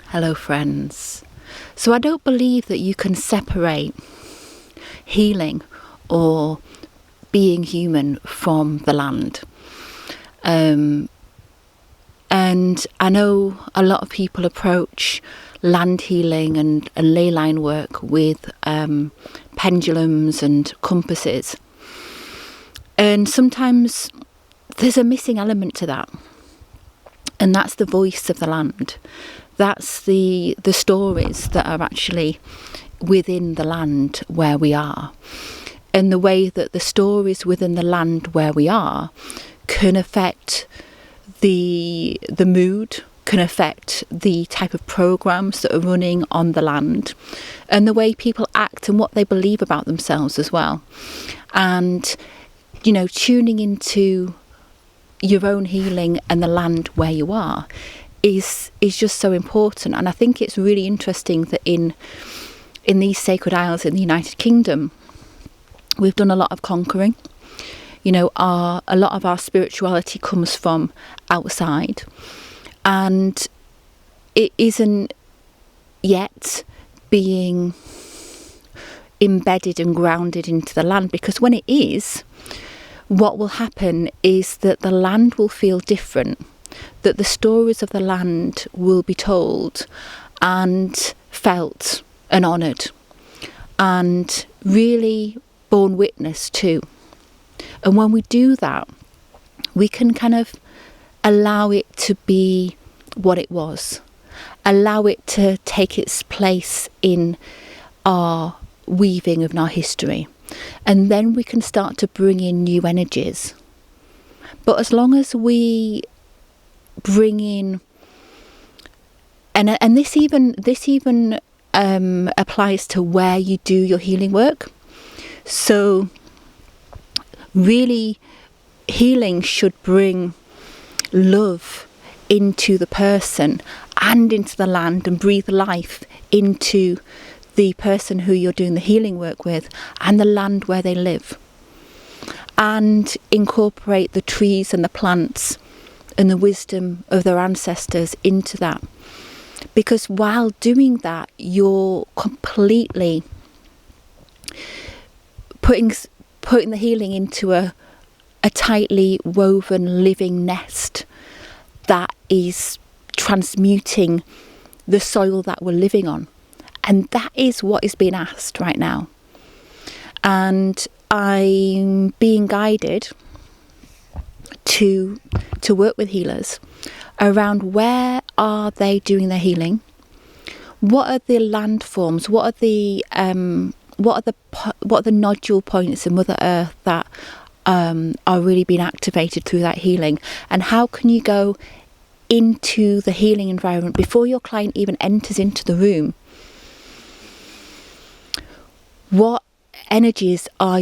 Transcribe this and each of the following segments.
Hello friends. So I don't believe that you can separate healing or being human from the land. And I know a lot of people approach land healing and ley line work with pendulums and compasses. And sometimes there's a missing element to that. And that's the voice of the land. That's the stories that are actually within the land where we are. And the way that the stories within the land where we are can affect the mood, can affect the type of programs that are running on the land, and the way people act and what they believe about themselves as well. And, you know, tuning into your own healing and the land where you are is just so important. And I think it's really interesting that in these sacred isles in the United Kingdom, we've done a lot of conquering. You know, a lot of our spirituality comes from outside, and it isn't yet being embedded and grounded into the land, because when it is, what will happen is that the land will feel different, that the stories of the land will be told and felt and honoured and really borne witness to. And when we do that, we can kind of allow it to be what it was, allow it to take its place in our weaving of our history. And then we can start to bring in new energies. But as long as we bring in, and this even applies to where you do your healing work. So really, healing should bring love into the person and into the land, and breathe life into the person who you're doing the healing work with and the land where they live, and incorporate the trees and the plants and the wisdom of their ancestors into that. Because while doing that, you're completely putting the healing into a tightly woven living nest that is transmuting the soil that we're living on. And that is what is being asked right now. And I'm being guided to work with healers around where are they doing their healing, what are the landforms, what are the nodule points in Mother Earth that are really being activated through that healing, and how can you go into the healing environment before your client even enters into the room. What energies are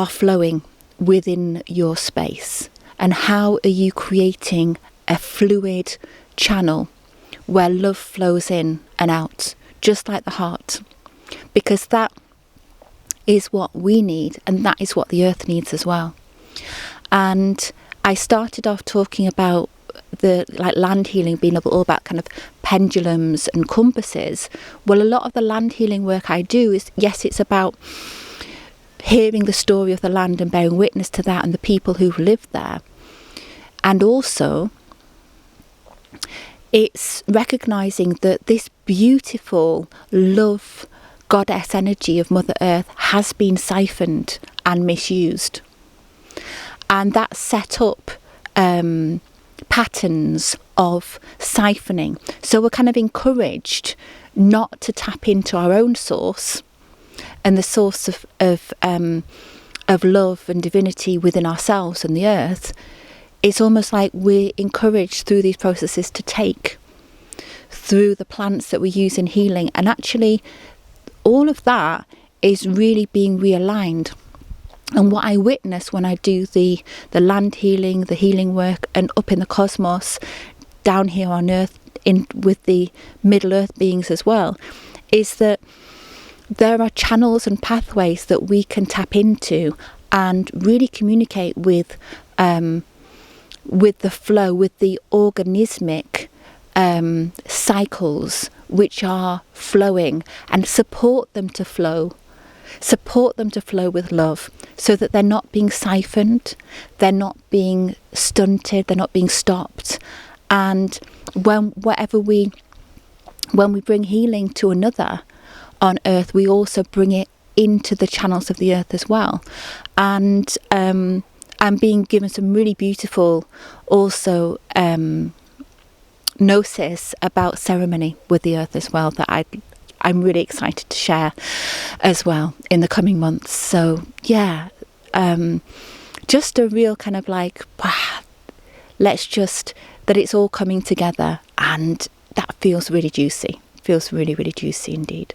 flowing within your space, and how are you creating a fluid channel where love flows in and out, just like the heart, because that is what we need, and that is what the earth needs as well. And I started off talking about the land healing being all about kind of pendulums and compasses. Well, a lot of the land healing work I do is, yes, it's about hearing the story of the land and bearing witness to that and the people who've lived there. And also, it's recognising that this beautiful love goddess energy of Mother Earth has been siphoned and misused. And that set up patterns of siphoning. So we're kind of encouraged not to tap into our own source and the source of love and divinity within ourselves and the earth. It's almost like we're encouraged through these processes to take through the plants that we use in healing, and actually all of that is really being realigned. And what I witness when I do the land healing, the healing work, and up in the cosmos, down here on Earth, with the Middle Earth beings as well, is that there are channels and pathways that we can tap into and really communicate with the flow, with the organismic cycles which are flowing, and support them to flow. Support them to flow with love, so that they're not being siphoned, they're not being stunted, they're not being stopped. And when we bring healing to another on earth, we also bring it into the channels of the earth as well. And I'm being given some really beautiful also gnosis about ceremony with the earth as well, that I'm really excited to share as well in the coming months. So yeah, just a real kind of like, wow, let's just, that it's all coming together, and that feels really juicy. Feels really, really juicy indeed.